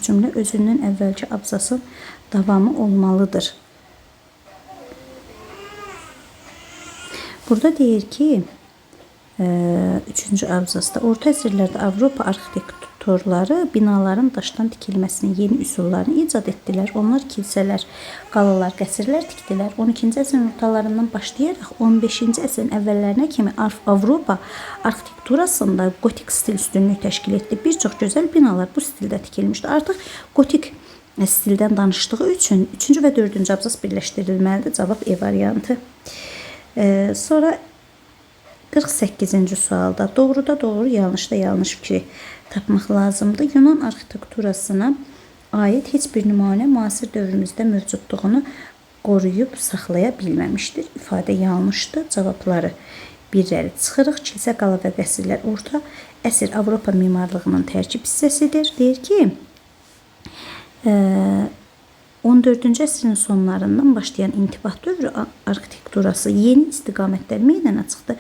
cümlə özündən əvvəlki abzasın davamı olmalıdır. Burada deyir ki, 3-cü abzasda orta əsrlərdə Avropa arxitektorları binaların daşdan tikilməsinin yeni üsullarını icad etdilər. Onlar kilsələr, qalalar, qəsrlər tikdilər. 12-ci əsrin ortalarından başlayaraq 15-ci əsrin əvvəllərinə kimi Avropa arxitekturasında gotik stil üstünlüyü təşkil etdi. Bir çox gözəl binalar bu stildə tikilmişdi. Artıq gotik stildən danışdığı üçün 3-cü və 4-cü abzas birləşdirilməlidir. Cavab E variantı. Sonra 48-ci sualda doğruda doğru, yanlışda yanlış fikri tapmaq lazımdır. Yunan arxitekturasına aid heç bir nümunə müasir dövrümüzdə mövcudluğunu qoruyub saxlaya bilməmişdir. İfadə yanlışdır. Cavabları birləri çıxırıq. Kilsə, qala və qəsrlər orta əsr Avropa memarlığının tərkib hissəsidir. Deyir ki, 14-cü əsrin sonlarından başlayan intibah dövrü arxitekturası yeni istiqamətlər meydana çıxdı.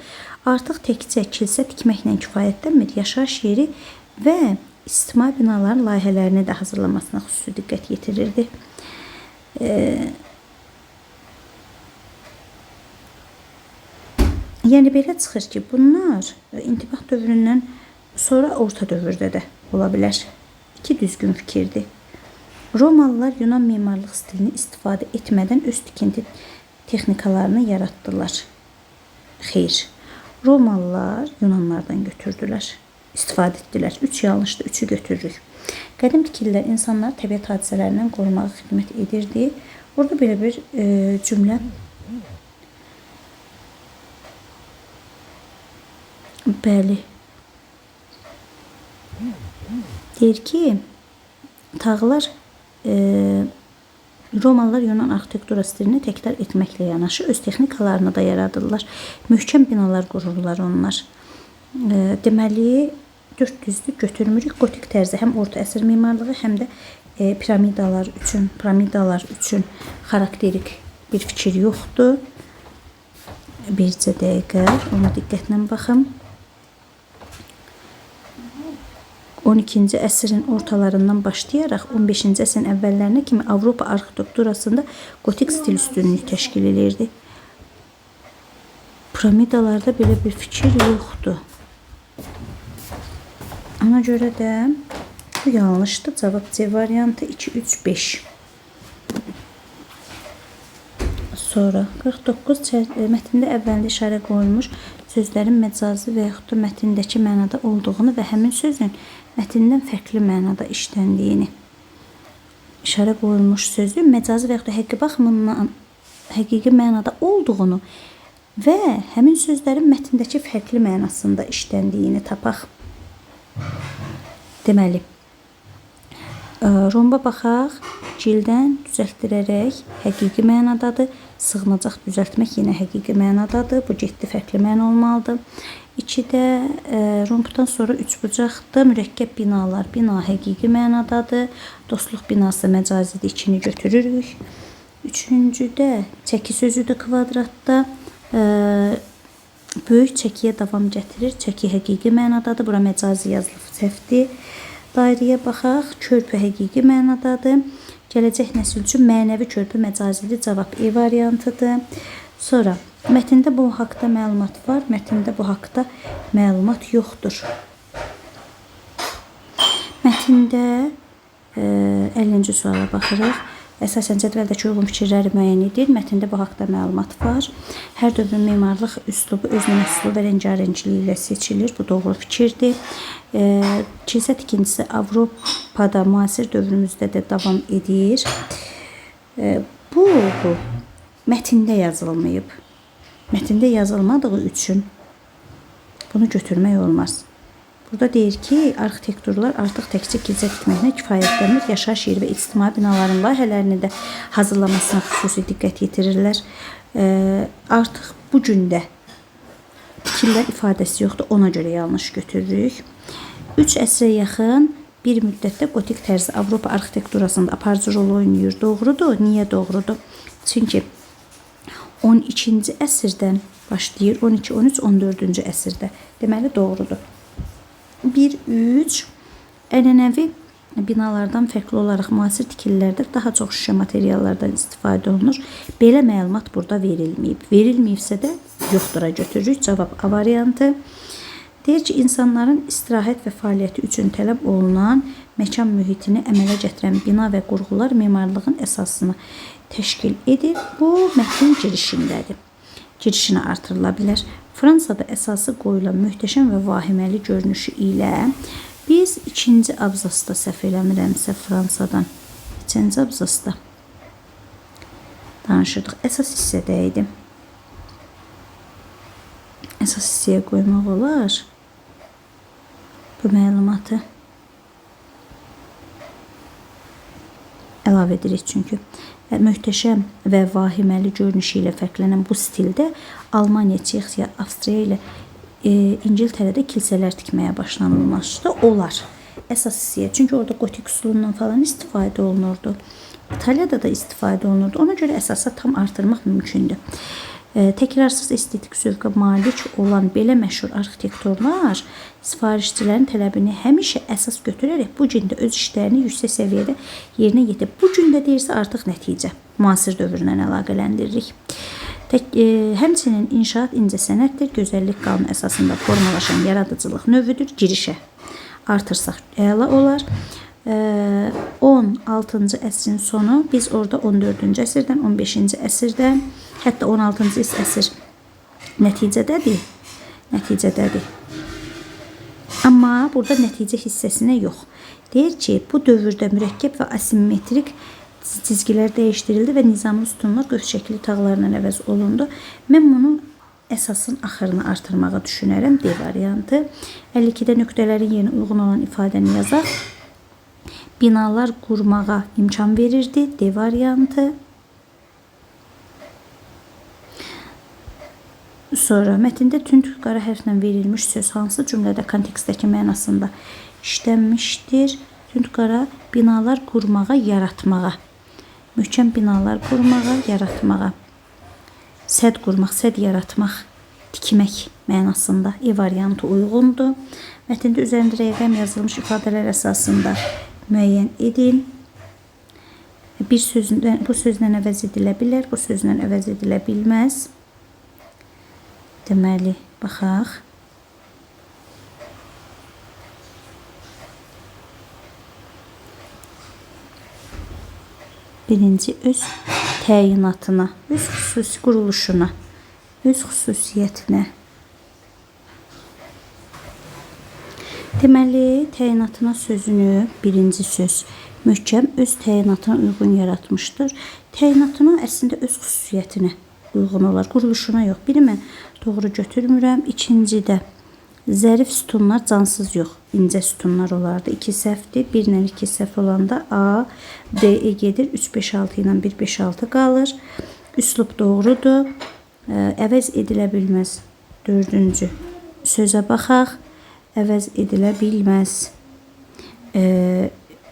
Artıq təkcə kilsə tikməklə kifayətlənmir, yaşayış yeri və ictimai binaların layihələrini də hazırlamasına xüsusi diqqət yetirirdi. Yəni belə çıxır ki, bunlar intibah dövründən sonra orta dövrdə də ola bilər. İki düzgün fikirdir. Romalılar Yunan memarlıq stilini istifadə etmədən öz tikinti texnikalarını yaratdılar. Xeyr. Romalılar Yunanlardan götürdülər, istifadə etdilər. 3 yanlışdır, 3'ü götürürük. Qədim tikililər insanları təbiət hadisələrindən qorumağa xidmət edirdi. Burada belə bir cümlə bəli. Deyir ki, tağlar Romalılar Yunan arxitektura stilini təkrar etməklə yanaşı öz texnikalarını da yaradırlar. Möhkəm binalar qururlar onlar. Deməli, 4 düzdür götürmürük. Gotik tərzi həm orta əsr memarlığı, həm də piramidalar üçün xarakterik bir fikir yoxdur. Bircə dəqiqə, ona diqqətlə baxım. 12-ci əsrin ortalarından başlayaraq 15-ci əsrin əvvəllərinə kimi Avropa arxitekturasında gotik stil üstünlüyü təşkil edirdi. Piramidalarda belə bir fikir yoxdur. Ona görə də bu yanlışdır. Cavab C variantı 2, 3, 5. Sonra 49 mətndə əvvəlində işarə qoyulmuş sözlərin məcazi və yaxud da mətndəki mənada olduğunu və həmin sözün mətndən fərqli mənada işləndiyini. İşarə qoyulmuş sözün məcazi və yaxud da həqiqi baxımından həqiqi mənada olduğunu və həmin sözlərin mətndəki fərqli mənasında işləndiyini tapaq. Deməli, romba baxaq, cildən düzəltdirərək həqiqi mənadadır. Sığınacaq düzəltmək yenə həqiqi mənadadır. Bu getdi fərqli məna olmalıdır. 2-də rompdan sonra 3 bucaqda mürəkkəb binalar. Bina həqiqi mənadadır. Dostluq binası məcazidir. 2-ni götürürük. 3-cüdə çəki sözüdür kvadratda. Böyük çəkiyə davam gətirir. Çəki həqiqi mənadadır. Bura məcazi yazılıb səhvdir. Dairəyə baxaq. Körpü həqiqi mənadadır. Gələcək nəsil üçün mənəvi körpü məcazidir. Cavab E variantıdır. Sonra mətndə bu haqda məlumat var. Mətndə bu haqda məlumat yoxdur. Mətndə 50-ci suala baxırıq. Əsasən cədvəldəki uyğun fikirləri müəyyən edir. Mətndə bu haqda məlumat var. Hər dövrün memarlıq üslubu özünün üslubu və rəngarəngçiliyi ilə seçilir. Bu doğru fikirdir. Kilsə tikintisi Avropada müasir dövrümüzdə də davam edir. Bu mətndə yazılmayıb. Mətndə yazılmadığı üçün bunu götürmək olmaz. Burada deyir ki, arxitektorlar artıq təkcə kilsə tikməklə kifayətlənmir, yaşayış yeri və ictimai binaların layihələrini də hazırlamasına xüsusi diqqət yetirirlər. Artıq bu gündə tikillər ifadəsi yoxdur, ona görə yanlış götürürük. 3 əsrə yaxın bir müddətdə gotik tərzi Avropa arxitekturasında aparıcı rol oynayır. Doğrudur. Niyə doğrudur? Çünki 12-ci əsrdən başlayır, 12, 13, 14-cü əsrdə. Deməli doğrudur. 1, 3 ənənəvi binalardan fərqli olaraq müasir tikililərdə daha çox şüşə materiallardan istifadə olunur. Belə məlumat burada verilməyib. Verilməyibsə də yoxdura götürürük. Cavab A variantı. Deyir ki, insanların istirahət və fəaliyyəti üçün tələb olunan məkan mühitini əmələ gətirən bina və qurğular memarlığın əsasını təşkil edir. Bu mətnin girişindədir. Girişini artırıla bilər. Fransada əsası qoyulan möhtəşəm və vahiməli görünüşü ilə biz ikinci abzasda səhv eləmirəmsə Fransadan ikinci abzasda danışırdıq. Əsas hissədə idi. Əsas hissəyə qoymaq olar bu məlumatı. Əlavə edirik çünki. Möhtəşəm və vahiməli görünüşü ilə fərqlənən bu stildə Almaniya, Çexiya, Avstriya ilə İngiltərədə kilsələr tikməyə başlanılmışdı. Olar. Əsas hissəyə. Çünki orada gotik üsulundan falan istifadə olunurdu. İtaliyada da istifadə olunurdu. Ona görə əsasa tam artırmaq mümkündür. Təkrarsız estetik zövqə malik olan belə məşhur arxitektorlar sifarişçilərin tələbini həmişə əsas götürərək bu gün də öz işlərini yüksək səviyyədə yerinə yetirib. Bu gün də deyirsə artıq nəticə müasir dövrlə əlaqələndiririk. Həmçinin inşaat incəsənətdir, gözəllik qanunu əsasında formalaşan yaradıcılıq növüdür. Girişə artırsaq əla olar. 16-cı əsrin sonu, biz orada 14-cü əsrdən, 15-ci əsrdən, hətta 16-cı əsr nəticədədir. Amma burada nəticə hissəsinə yox. Deyir ki, bu dövrdə mürəkkəb və asimetrik çizgilər dəyişdirildi və nizamlı sütunlar göz şəkli tağlarla əvəz olundu. Mən bunu əsasın axırını artırmağı düşünərəm. D variantı. 52-də nöqtələrin yerinə uyğun olan ifadəni yazaq. Binalar qurmağa imkan verirdi. D variantı. Sonra mətndə tünd qara hərflə verilmiş söz hansı cümlədə kontekstdəki mənasında işlənmişdir? Tünd qara binalar qurmağa, yaratmağa. Möhkəm binalar qurmağa, yaratmağa. Səd qurmaq, səd yaratmaq, tikmək mənasında E variantı uyğundur. Mətndə üzərində rəqəm yazılmış ifadələr əsasında müəyyən edin. Bu sözlə əvəz edilə bilər, bu sözlə əvəz edilə bilməz. Deməli, baxaq. Birinci öz təyinatına, öz xüsusi quruluşuna, öz xüsusiyyətinə. Deməli, təyinatına sözünü birinci söz möhkəm öz təyinatına uyğun yaratmışdır. Təyinatına əslində öz xüsusiyyətinə uyğun olar, quruluşuna yox. Biri mən doğru götürmürəm. İkincidə zərif sütunlar cansız yox, incə sütunlar olardı. 2 səhvdir. 1 ilə 2 səhv olanda A, D, E gedir. 3, 5, 6 ilə 1, 5, 6 qalır. Üslub doğrudur. Əvəz edilə bilməz. 4-cü sözə baxaq. Əvəz edilə bilməz.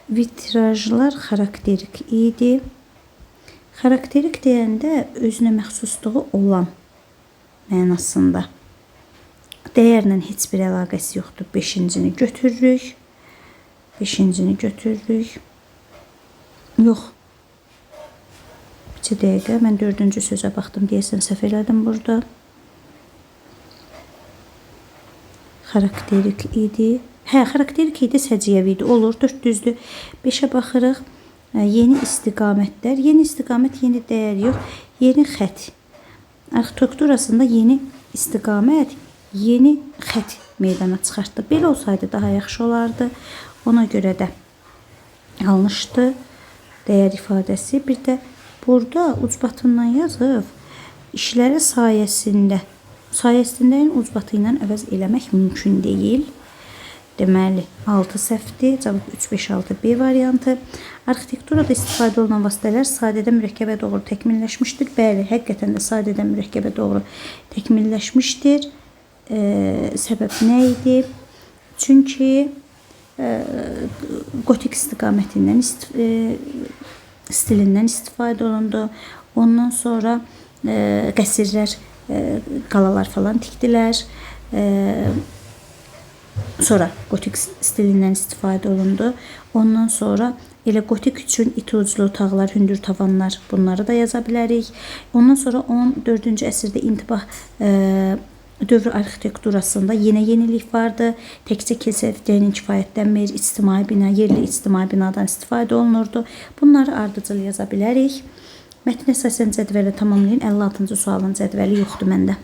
Vitrajlar xarakterik idi. Xarakterik deyəndə özünə məxsusluğu olan mənasında. Dəyərlə heç bir əlaqəsi yoxdur. 5-cini götürürük. 5-cini götürürük. Yox. Bir dəqiqə, mən 4-cü sözə baxdım. Deyəsən səhv elədim burada. Xarakterik idi. Hə, xarakterik idi, səciyyəvi idi. Olur, 4 düzdür. 5-ə baxırıq. Yeni istiqamətlər. Yeni istiqamət, yeni dəyər yox. Yeni xət. Arxitekturasında yeni istiqamət, yeni xət meydana çıxartdı. Belə olsaydı daha yaxşı olardı. Ona görə də yanlışdı dəyər ifadəsi. Bir də burada ucbatından yazıb işləri sayəsində. Sayəsindəyin ucbatı ilə əvəz eləmək mümkün deyil. Deməli, 6 səhvdir. Cavab 3, 5, 6 B variantı. Arxitekturada istifadə olunan vasitələr sadədən mürəkkəbə doğru təkmilləşmişdir. Bəli, həqiqətən də sadədən mürəkkəbə doğru təkmilləşmişdir. Səbəb nə idi? Çünki gotik istiqamətindən, stilindən istifadə olundu. Ondan sonra qəsrlər, qalalar falan tikdilər. Sonra gotik stilindən istifadə olundu. Ondan sonra elə gotik üçün iti uclu otaqlar, hündür tavanlar, bunları da yaza bilərik. Ondan sonra 14-cü əsrdə intibah dövrü arxitekturasında yenə yenilik vardı. Təkcə kilsə evlərinin kifayətlənmir, ictimai bina, yerli ictimai binadan istifadə olunurdu. Bunları ardıcıl yaza bilərik. Mətni əsasən cədvələ tamamlayın. 56-cı sualın cədvəli yoxdur məndə.